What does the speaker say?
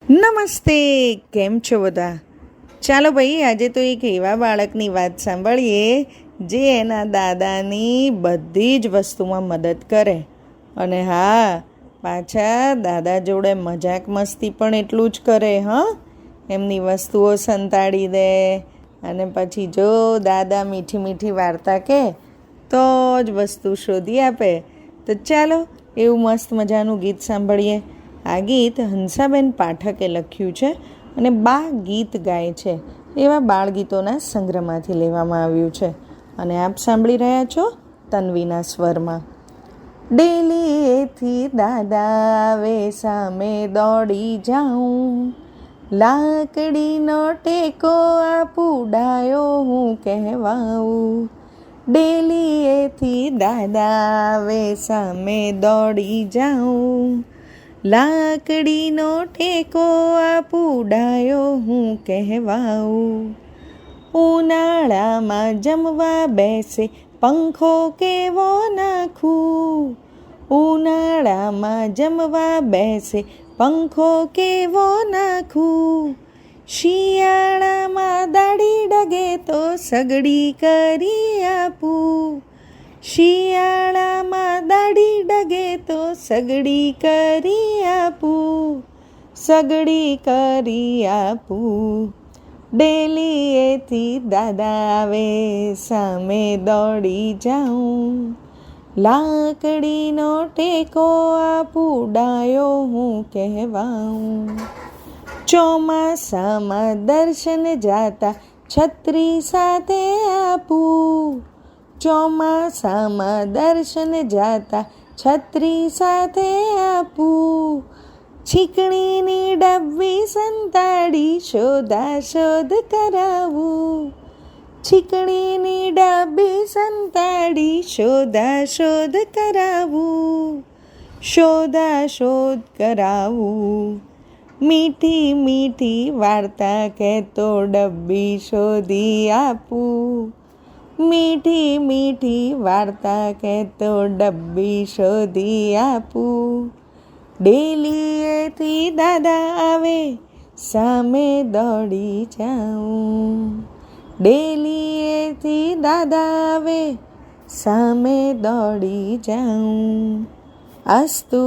નમસ્તે, કેમ છો બધા? ચાલો ભાઈ, આજે તો એક એવા બાળકની વાત સાંભળીએ જે એના દાદાની બધી જ વસ્તુમાં મદદ કરે. અને હા, પાછા દાદા જોડે મજાક મસ્તી પણ એટલું જ કરે. એમની વસ્તુઓ સંતાડી દે અને પછી જો દાદા મીઠી મીઠી વાર્તા કહે તો જ વસ્તુ શોધી આપે. તો ચાલો એવું મસ્ત મજાનું ગીત સાંભળીએ. આ ગીત હંસાબેન પાઠકે લખ્યું છે અને બા ગીત ગાય છે એવા બાળગીતોના સંગ્રહમાંથી લેવામાં આવ્યું છે. અને આપ સાંભળી રહ્યા છો તન્વીના સ્વરમાં. ડેલીએથી દાદા આવે સામે દોડી જાઉં, લાકડીનો ટેકો આપું ડાયો હું કહેવાઉં. ડેલીએથી દાદા આવે સામે દોડી જાઉં, લાકડીનો ટેકો આપું ડાયો હું કહેવાઉં. ઉનાળામાં જમવા બેસે પંખો કેવો નાખું, ઉનાળામાં જમવા બેસે પંખો કેવો નાખું. શિયાળામાં દાઢી ડગે તો સગડી કરી આપું, શિયાળામાં દાઢી ડગે તો સગડી કરી આપું, સગડી કરી આપું. ડેલીએથી દાદા આવે સામે દોડી જાઉં, લાકડીનો ટેકો આપું ડાયો હું કહેવાઉં. ચોમાસામાં દર્શન જાતા છત્રી સાથે આપું, ચોમાસામાં દર્શન જાતા છત્રી સાથે આપું. છીકણીની ડબ્બી સંતાડી શોધાશોધ કરાવું, છીકણીની ડબ્બી સંતાડી શોધાશોધ કરાવું, શોધાશોધ કરાવું. મીઠી મીઠી વાર્તા કહેતો ડબ્બી શોધી આપું, મીઠી મીઠી વાર્તા કહેતો ડબ્બી શોધી આપું. ડેલીએથી દાદા આવે સામે દોડી જાઉં, ડેલીએથી દાદા આવે સામે દોડી જાઉં. અસ્તુ.